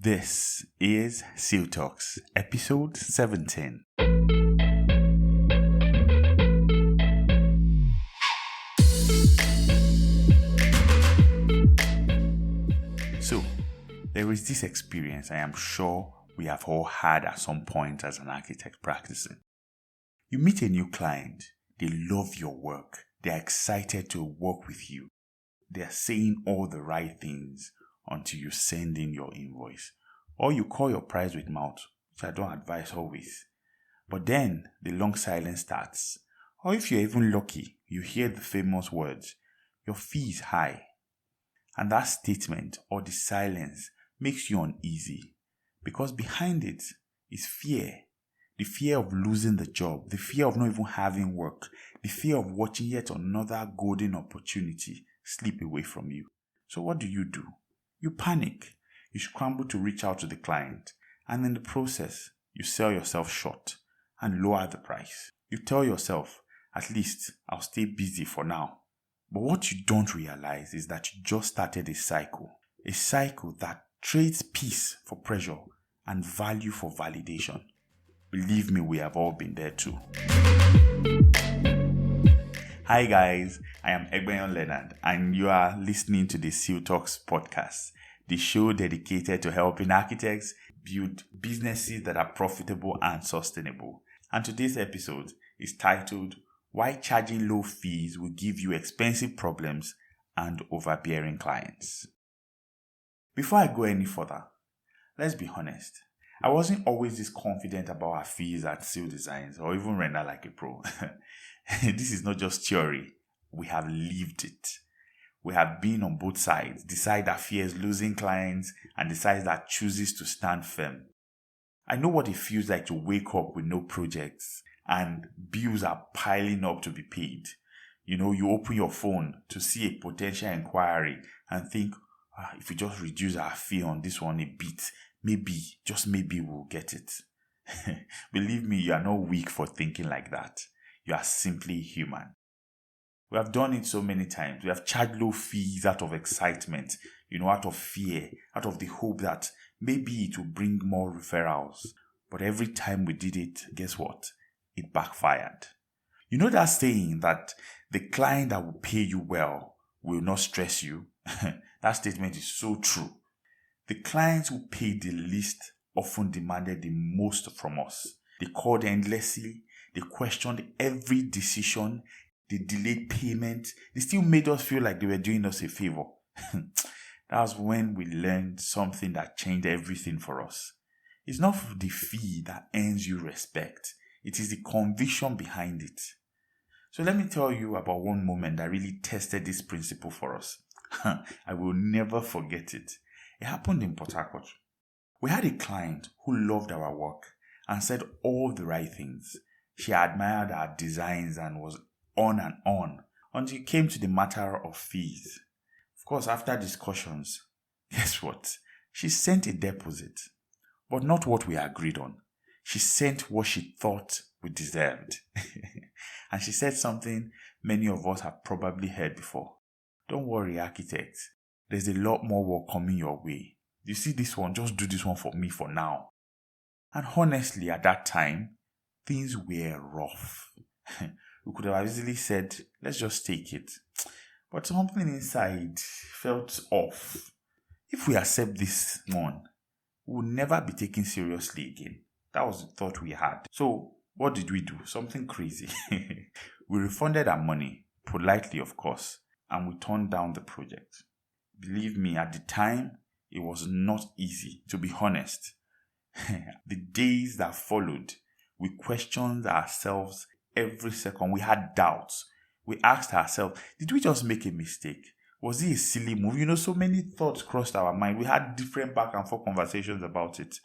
This is SILL Talks, episode 17. So, there is this experience I am sure we have all had at some point as an architect practicing. You meet a new client, they love your work, they are excited to work with you. They are saying all the right things until you send in your invoice. Or you call your price with mouth, which I don't advise always. But then the long silence starts. Or if you're even lucky, you hear the famous words, your fee is high. And that statement or the silence makes you uneasy. Because behind it is fear. The fear of losing the job, the fear of not even having work, the fear of watching yet another golden opportunity slip away from you. So what do? You panic. You scramble to reach out to the client, and in the process, you sell yourself short and lower the price. You tell yourself, at least I'll stay busy for now. But what you don't realize is that you just started a cycle that trades peace for pressure and value for validation. Believe me, we have all been there too. Hi guys, I am Egbeiyon Leonard and you are listening to the SILL Talks Podcast, the show dedicated to helping architects build businesses that are profitable and sustainable. And today's episode is titled, Why Charging Low Fees Will Give You Expensive Problems and Overbearing Clients. Before I go any further, let's be honest. I wasn't always this confident about our fees at SILL Designs or even render like a pro. This is not just theory. We have lived it. We have been on both sides. The side that fears losing clients and the side that chooses to stand firm. I know what it feels like to wake up with no projects and bills are piling up to be paid. You open your phone to see a potential inquiry and think, if we just reduce our fee on this one a bit, just maybe we'll get it. Believe me, you are not weak for thinking like that. You are simply human. We have done it so many times. We have charged low fees out of excitement, out of fear, out of the hope that maybe it will bring more referrals. But every time we did it, guess what? It backfired. You know that saying that the client that will pay you well will not stress you? That statement is so true. The clients who paid the least often demanded the most from us. They called endlessly. They questioned every decision. They delayed payment. They still made us feel like they were doing us a favor. That was when we learned something that changed everything for us. It's not the fee that earns you respect. It is the conviction behind it. So let me tell you about one moment that really tested this principle for us. I will never forget it. It happened in Port Harcourt. We had a client who loved our work and said all the right things. She admired our designs and was on and on until it came to the matter of fees. Of course, after discussions, guess what? She sent a deposit, but not what we agreed on. She sent what she thought we deserved. And she said something many of us have probably heard before. Don't worry, architects. There's a lot more work coming your way. You see this one, just do this one for me for now. And honestly, at that time, things were rough. We could have easily said, let's just take it. But something inside felt off. If we accept this one, we will never be taken seriously again. That was the thought we had. So, what did we do? Something crazy. We refunded our money, politely of course, and we turned down the project. Believe me, at the time, it was not easy, to be honest. The days that followed, we questioned ourselves every second. We had doubts. We asked ourselves, did we just make a mistake? Was it a silly move? So many thoughts crossed our mind. We had different back and forth conversations about it.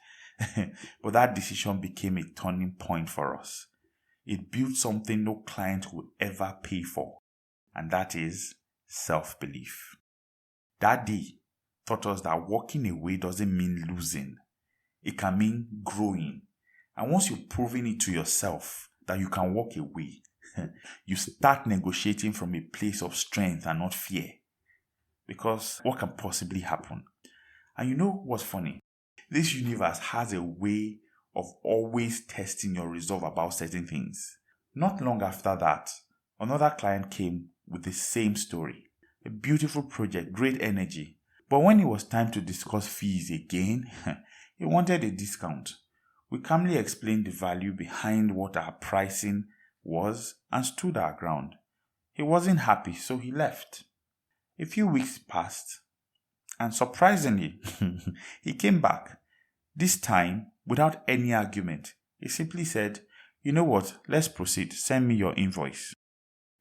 But that decision became a turning point for us. It built something no client would ever pay for. And that is self-belief. That day taught us that walking away doesn't mean losing. It can mean growing. And once you've proven it to yourself that you can walk away, you start negotiating from a place of strength and not fear. Because what can possibly happen? And you know what's funny? This universe has a way of always testing your resolve about certain things. Not long after that, another client came with the same story. A beautiful project, great energy. But when it was time to discuss fees again, he wanted a discount. We calmly explained the value behind what our pricing was and stood our ground. He wasn't happy, so he left. A few weeks passed, and surprisingly, he came back. This time, without any argument, he simply said, "You know what, let's proceed, send me your invoice."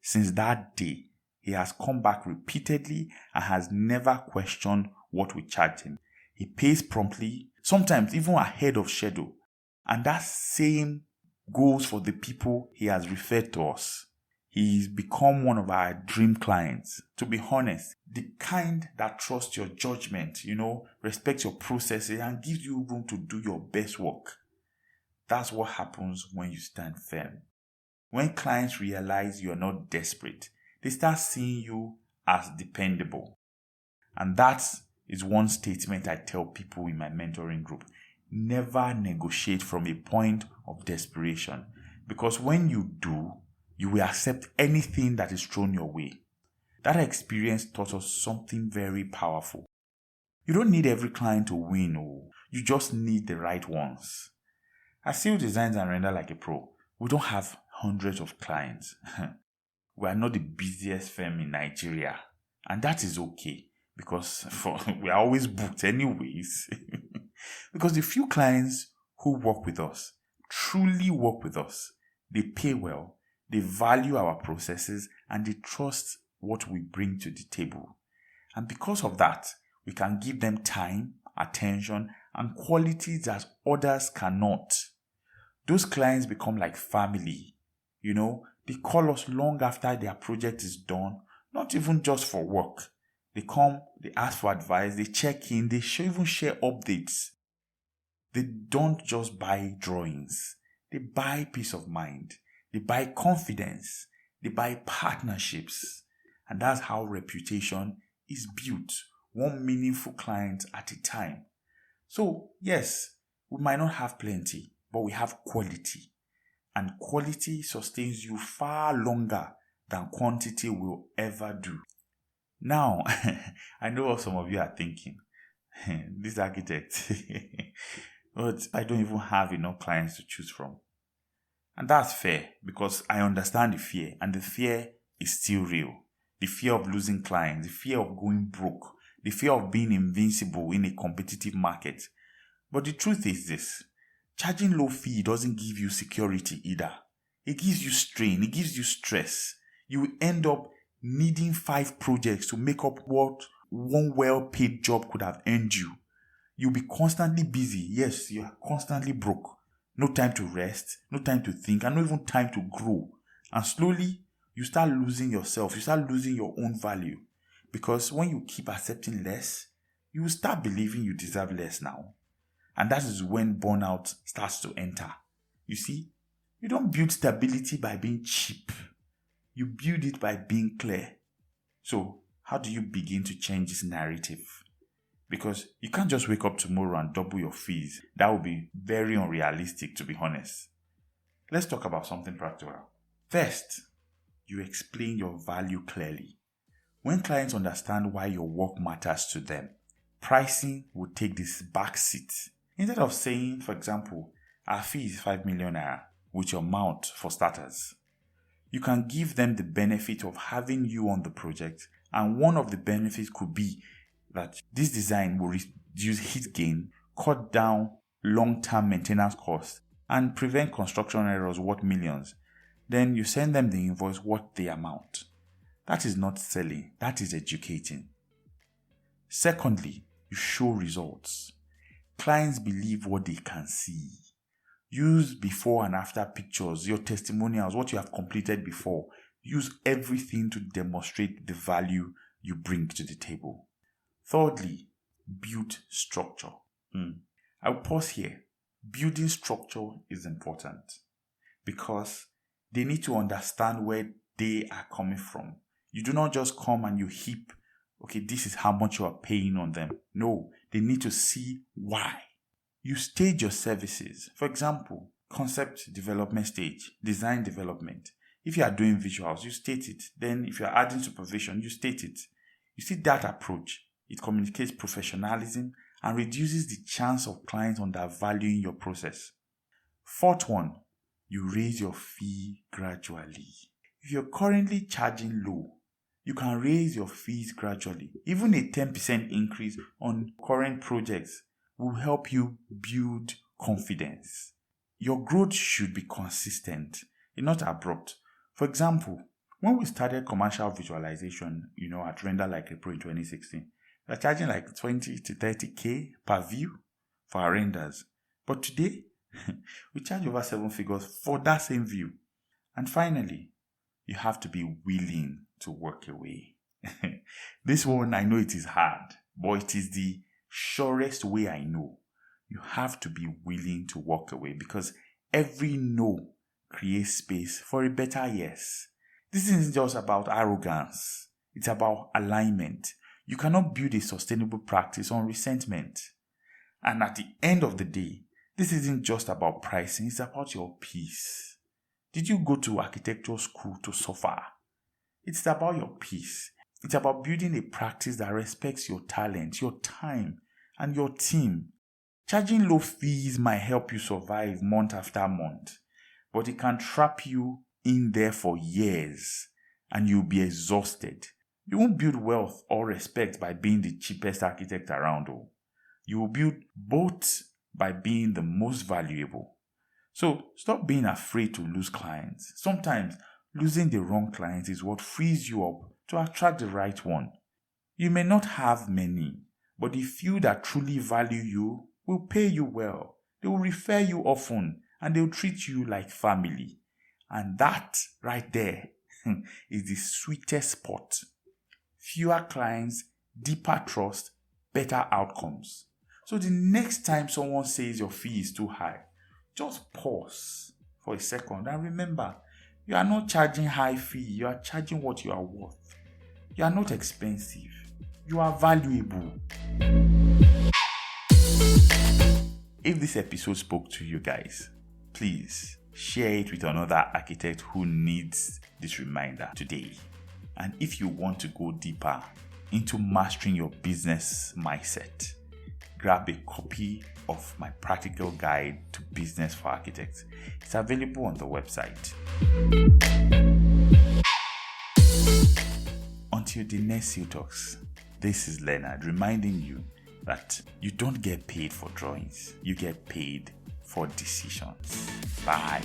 Since that day, he has come back repeatedly and has never questioned what we charged him. He pays promptly, sometimes even ahead of schedule. And that same goes for the people he has referred to us. He's become one of our dream clients. To be honest, the kind that trusts your judgment, respects your processes and gives you room to do your best work. That's what happens when you stand firm. When clients realize you're not desperate, they start seeing you as dependable. And that is one statement I tell people in my mentoring group. Never negotiate from a point of desperation, because when you do, you will accept anything that is thrown your way. That experience taught us something very powerful. You don't need every client to win, you just need the right ones. I still design and render like a pro. We don't have hundreds of clients. We are not the busiest firm in Nigeria, and that is okay, because we are always booked anyways. Because the few clients who work with us truly work with us. They pay well, they value our processes, and they trust what we bring to the table. And because of that, we can give them time, attention, and quality that others cannot. Those clients become like family. They call us long after their project is done, not even just for work. They come, they ask for advice, they check in, they even share updates. They don't just buy drawings. They buy peace of mind. They buy confidence. They buy partnerships. And that's how reputation is built, one meaningful client at a time. So, yes, we might not have plenty, but we have quality. And quality sustains you far longer than quantity will ever do. Now, I know what some of you are thinking. This architect, but I don't even have enough clients to choose from. And that's fair, because I understand the fear, and the fear is still real. The fear of losing clients, the fear of going broke, the fear of being invincible in a competitive market. But the truth is this: charging low fee doesn't give you security either. It gives you strain, it gives you stress. You will end up needing 5 projects to make up what one well-paid job could have earned you. You'll be constantly busy. Yes, you are constantly broke. No time to rest, no time to think, and not even time to grow. And slowly, you start losing yourself. You start losing your own value. Because when you keep accepting less, you will start believing you deserve less now. And that is when burnout starts to enter. You see, you don't build stability by being cheap. You build it by being clear. So, how do you begin to change this narrative? Because you can't just wake up tomorrow and double your fees. That would be very unrealistic, to be honest. Let's talk about something practical. First, you explain your value clearly. When clients understand why your work matters to them, pricing will take this back seat. Instead of saying, for example, our fee is 5 million naira with your mount for starters, you can give them the benefit of having you on the project, and one of the benefits could be that this design will reduce heat gain, cut down long-term maintenance costs, and prevent construction errors worth millions. Then you send them the invoice worth the amount. That is not selling, that is educating. Secondly, you show results. Clients believe what they can see. Use before and after pictures, your testimonials, what you have completed before. Use everything to demonstrate the value you bring to the table. Thirdly, build structure. I'll pause here. Building structure is important because they need to understand where they are coming from. You do not just come and you heap, okay, this is how much you are paying on them. No, they need to see why. You stage your services. For example, concept development stage, design development. If you are doing visuals, you state it. Then if you are adding supervision, you state it. You see that approach. It communicates professionalism and reduces the chance of clients undervaluing your process. Fourth one, you raise your fee gradually. If you're currently charging low, you can raise your fees gradually. Even a 10% increase on current projects will help you build confidence. Your growth should be consistent, not abrupt. For example, when we started commercial visualization, at Render Like a Pro in 2016, we were charging like 20 to 30K per view for our renders. But today, we charge over 7 figures for that same view. And finally, you have to be willing to walk away. This one, I know it is hard, but it is the surest way I know. You have to be willing to walk away because every no creates space for a better yes. This isn't just about arrogance. It's about alignment. You cannot build a sustainable practice on resentment. And at the end of the day, this isn't just about pricing. It's about your peace. Did you go to architecture school to suffer? It's about your peace. It's about building a practice that respects your talent, your time, and your team. Charging low fees might help you survive month after month, but it can trap you in there for years and you'll be exhausted. You won't build wealth or respect by being the cheapest architect around. You will build both by being the most valuable. So stop being afraid to lose clients. Sometimes losing the wrong client is what frees you up to attract the right one. You may not have many, but the few that truly value you will pay you well. They will refer you often and they will treat you like family. And that right there is the sweetest spot. Fewer clients, deeper trust, better outcomes. So the next time someone says your fee is too high, just pause for a second and remember, you are not charging high fee, you are charging what you are worth. You are not expensive, you are valuable. If this episode spoke to you guys, please share it with another architect who needs this reminder today. And if you want to go deeper into mastering your business mindset, grab a copy of my practical guide to business for architects. It's available on the website. Until the next SILL Talks, this is Leonard reminding you that you don't get paid for drawings, you get paid for decisions. Bye.